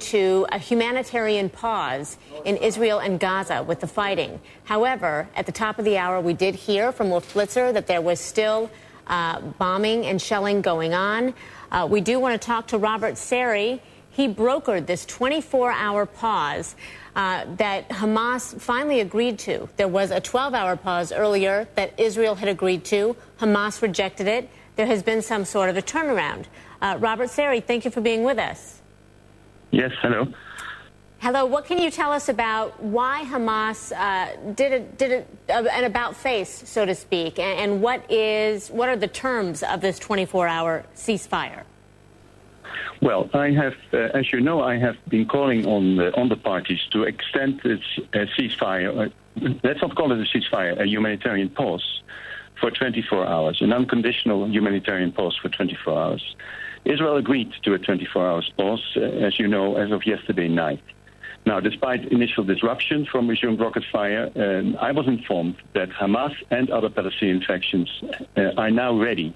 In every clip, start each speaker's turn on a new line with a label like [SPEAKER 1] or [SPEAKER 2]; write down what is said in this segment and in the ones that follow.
[SPEAKER 1] to a humanitarian pause in Israel and Gaza with the fighting. However, at the top of the hour, we did hear from Wolf Blitzer that there was still bombing and shelling going on. We do want to talk to Robert Seri. He brokered this 24-hour pause that Hamas finally agreed to. There was a 12-hour pause earlier that Israel had agreed to. Hamas rejected it. There has been some sort of a turnaround. Robert Seri, thank you for being with us.
[SPEAKER 2] Yes, hello.
[SPEAKER 1] Hello. What can you tell us about why Hamas did an about-face, so to speak, and what are the terms of this 24-hour ceasefire?
[SPEAKER 2] Well, I have, as you know, I have been calling on the parties to extend this ceasefire. Let's not call it a ceasefire, a humanitarian pause for 24 hours, an unconditional humanitarian pause for 24 hours. Israel agreed to a 24-hour pause, as you know, as of yesterday night. Now, despite initial disruption from resumed rocket fire, I was informed that Hamas and other Palestinian factions are now ready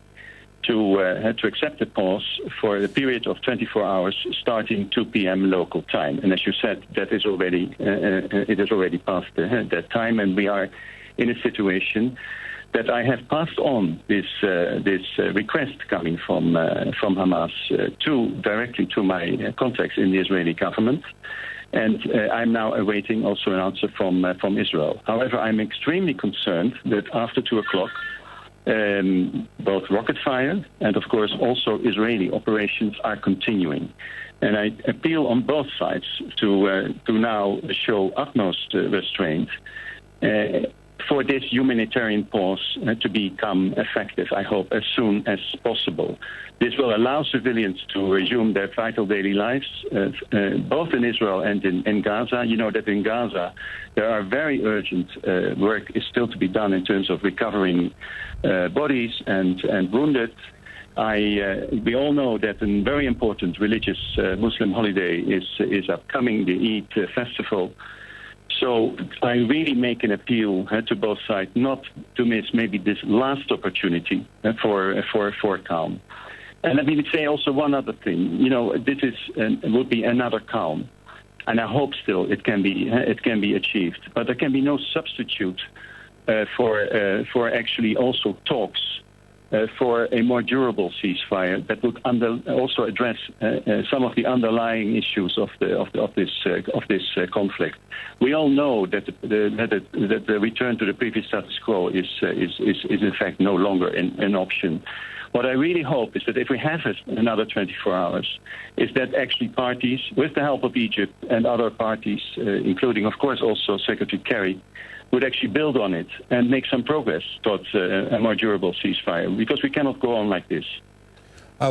[SPEAKER 2] to accept the pause for a period of 24 hours starting 2 p.m. local time. And as you said, that is already it is already past that time, and we are in a situation that I have passed on this request coming from Hamas directly to my contacts in the Israeli government, and I'm now awaiting also an answer from Israel. However, I'm extremely concerned that after 2 o'clock, both rocket fire and, of course, also Israeli operations are continuing. And I appeal on both sides to now show utmost restraint for this humanitarian pause to become effective, I hope, as soon as possible. This will allow civilians to resume their vital daily lives, both in Israel and in Gaza. You know that in Gaza there are very urgent work is still to be done in terms of recovering bodies and wounded. We all know that a very important religious Muslim holiday is upcoming, the Eid festival. So I really make an appeal to both sides not to miss maybe this last opportunity for calm. And let me say also one other thing. You know, this would be another calm, and I hope still it can be achieved. But there can be no substitute for actually also talks for a more durable ceasefire that would also address some of the underlying issues of this conflict. We all know that the return to the previous status quo is in fact no longer an option. What I really hope is that if we have another 24 hours, is that actually parties, with the help of Egypt and other parties, including, of course, also Secretary Kerry, would actually build on it and make some progress towards a more durable ceasefire, because we cannot go on like this.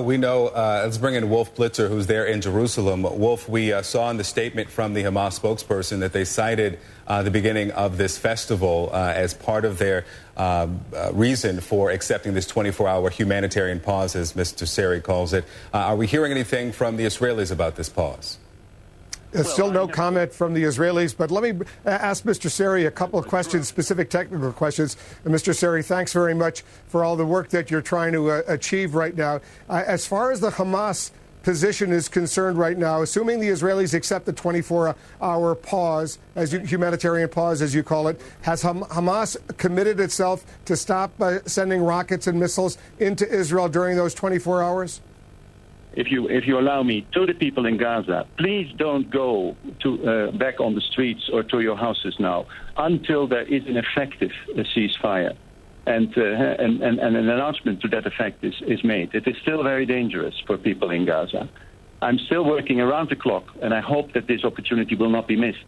[SPEAKER 3] We know, let's bring in Wolf Blitzer, who's there in Jerusalem. Wolf, we saw in the statement from the Hamas spokesperson that they cited the beginning of this festival as part of their reason for accepting this 24-hour humanitarian pause, as Mr. Seri calls it. Are we hearing anything from the Israelis about this pause?
[SPEAKER 4] Still no comment from the Israelis, but let me ask Mr. Seri a couple of questions, specific technical questions. And Mr. Seri, thanks very much for all the work that you're trying to achieve right now. As far as the Hamas position is concerned right now, assuming the Israelis accept the 24-hour pause, humanitarian pause, as you call it, has Hamas committed itself to stop sending rockets and missiles into Israel during those 24 hours?
[SPEAKER 2] If you allow me, to the people in Gaza, please don't go back on the streets or to your houses now until there is an effective ceasefire and an announcement to that effect is made. It is still very dangerous for people in Gaza. I'm still working around the clock, and I hope that this opportunity will not be missed.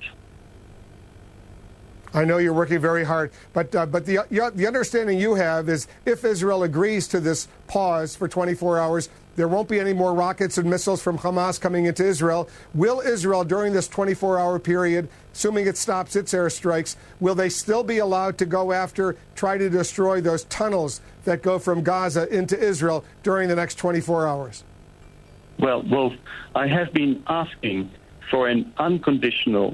[SPEAKER 4] I know you're working very hard, but the understanding you have is if Israel agrees to this pause for 24 hours, there won't be any more rockets and missiles from Hamas coming into Israel. Will Israel, during this 24-hour period, assuming it stops its airstrikes, will they still be allowed to go after, try to destroy those tunnels that go from Gaza into Israel during the next 24 hours?
[SPEAKER 2] Well, Wolf, I have been asking for an unconditional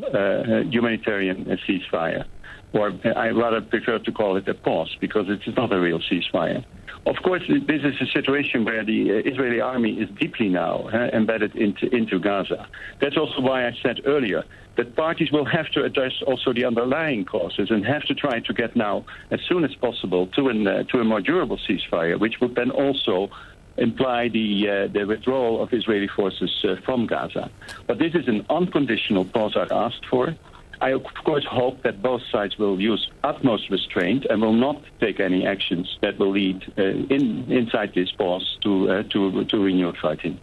[SPEAKER 2] humanitarian ceasefire, or I rather prefer to call it a pause, because it is not a real ceasefire. Of course, this is a situation where the Israeli army is deeply now embedded into Gaza. That's also why I said earlier that parties will have to address also the underlying causes and have to try to get now, as soon as possible, to a more durable ceasefire, which would then also imply the withdrawal of Israeli forces from Gaza. But this is an unconditional pause I've asked for. I, of course, hope that both sides will use utmost restraint and will not take any actions that will lead inside this pause to renewed fighting.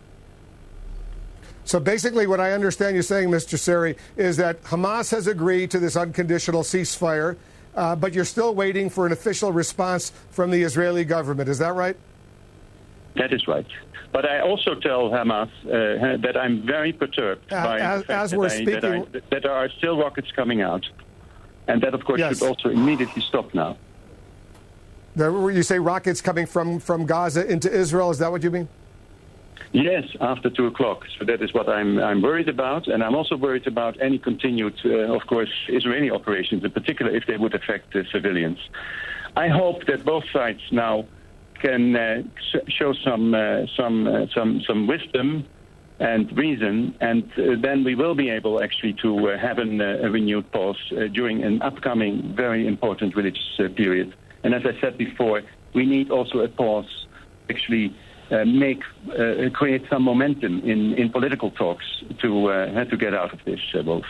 [SPEAKER 4] So basically what I understand you saying, Mr. Seri, is that Hamas has agreed to this unconditional ceasefire, but you're still waiting for an official response from the Israeli government. Is that right?
[SPEAKER 2] That is right. But I also tell Hamas that I'm very perturbed by the fact that there are still rockets coming out. And that, of course, should also immediately stop now.
[SPEAKER 4] You say rockets coming from Gaza into Israel. Is that what you mean?
[SPEAKER 2] Yes, after 2 o'clock. So that is what I'm worried about. And I'm also worried about any continued, of course, Israeli operations, in particular if they would affect civilians. I hope that both sides now can show some wisdom and reason, and then we will be able actually to have a renewed pause during an upcoming very important religious period. And as I said before, we need also a pause actually create some momentum in political talks to get out of this, Wolf.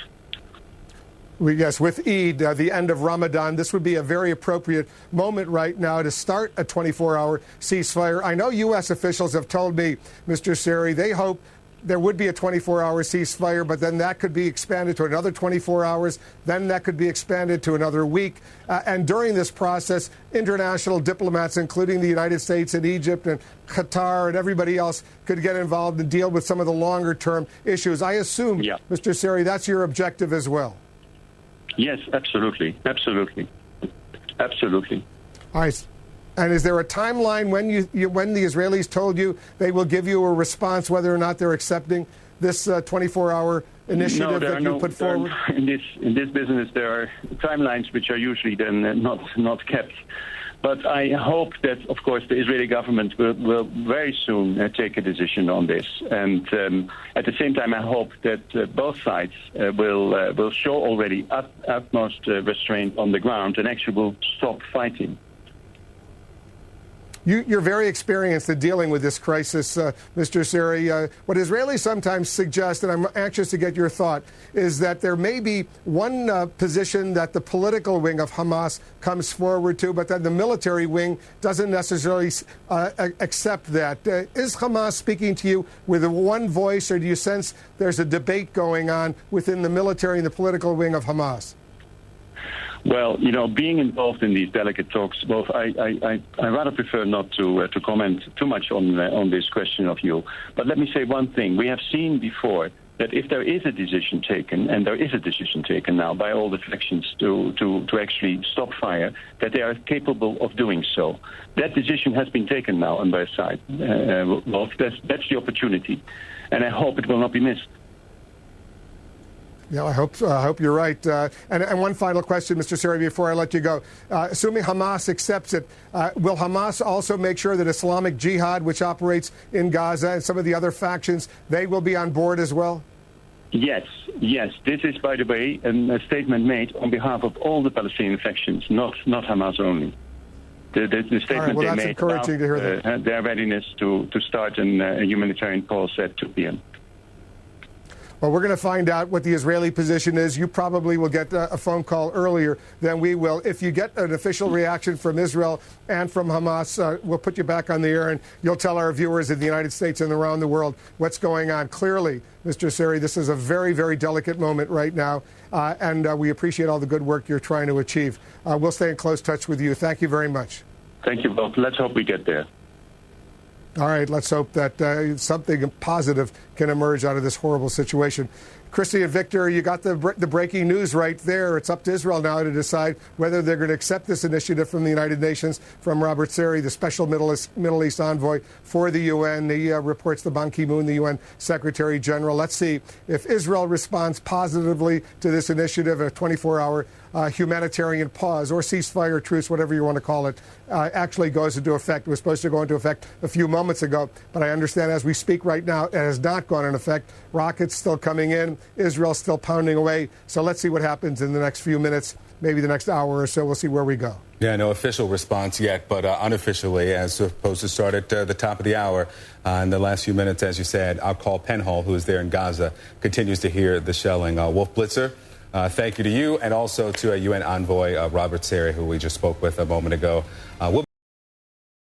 [SPEAKER 4] Yes, with Eid, the end of Ramadan, this would be a very appropriate moment right now to start a 24-hour ceasefire. I know U.S. officials have told me, Mr. Seri, they hope there would be a 24-hour ceasefire, but then that could be expanded to another 24 hours. Then that could be expanded to another week. And during this process, international diplomats, including the United States and Egypt and Qatar and everybody else, could get involved and deal with some of the longer-term issues. I assume, Mr. Seri, that's your objective as well.
[SPEAKER 2] Yes, absolutely. Absolutely. Absolutely.
[SPEAKER 4] All right. And is there a timeline when when the Israelis told you they will give you a response whether or not they're accepting this 24-hour initiative that you put forward?
[SPEAKER 2] In this business, there are timelines which are usually then not kept. But I hope that, of course, the Israeli government will very soon take a decision on this. And at the same time, I hope that both sides will show already utmost restraint on the ground and actually will stop fighting.
[SPEAKER 4] You're very experienced in dealing with this crisis, Mr. Seri. What Israelis sometimes suggest, and I'm anxious to get your thought, is that there may be one position that the political wing of Hamas comes forward to, but then the military wing doesn't necessarily accept that. Is Hamas speaking to you with one voice, or do you sense there's a debate going on within the military and the political wing of Hamas?
[SPEAKER 2] Well, being involved in these delicate talks, both I rather prefer not to comment too much on this question of you. But let me say one thing. We have seen before that if there is a decision taken, and there is a decision taken now by all the factions to actually stop fire, that they are capable of doing so. That decision has been taken now on their side. Well, that's the opportunity, and I hope it will not be missed.
[SPEAKER 4] Yeah, I hope you're right. And one final question, Mr. Seri, before I let you go. Assuming Hamas accepts it, will Hamas also make sure that Islamic Jihad, which operates in Gaza, and some of the other factions, they will be on board as well?
[SPEAKER 2] Yes. This is, by the way, a statement made on behalf of all the Palestinian factions, not Hamas only. The statement they made about their readiness to start a humanitarian pause at 2 p.m.
[SPEAKER 4] Well, we're going to find out what the Israeli position is. You probably will get a phone call earlier than we will. If you get an official reaction from Israel and from Hamas, we'll put you back on the air and you'll tell our viewers in the United States and around the world what's going on. Clearly, Mr. Seri, this is a very, very delicate moment right now, and we appreciate all the good work you're trying to achieve. We'll stay in close touch with you. Thank you very much.
[SPEAKER 2] Thank you both. Let's hope we get there.
[SPEAKER 4] All right, let's hope that something positive can emerge out of this horrible situation. Christy and Victor, you got the breaking news right there. It's up to Israel now to decide whether they're going to accept this initiative from the United Nations, from Robert Seri, the special Middle East envoy for the UN. He reports to Ban Ki-moon, the UN Secretary General. Let's see if Israel responds positively to this initiative, a 24-hour humanitarian pause or ceasefire, truce, whatever you want to call it, actually goes into effect. It was supposed to go into effect a few moments ago, but I understand as we speak right now, it has not gone into effect. Rockets still coming in, Israel still pounding away. So let's see what happens in the next few minutes, maybe the next hour or so. We'll see where we go.
[SPEAKER 3] Yeah, no official response yet, but unofficially, as supposed to start at the top of the hour. In the last few minutes, as you said, our call Penhall, who is there in Gaza, continues to hear the shelling. Wolf Blitzer, thank you to you and also to UN envoy Robert Seri, who we just spoke with a moment ago.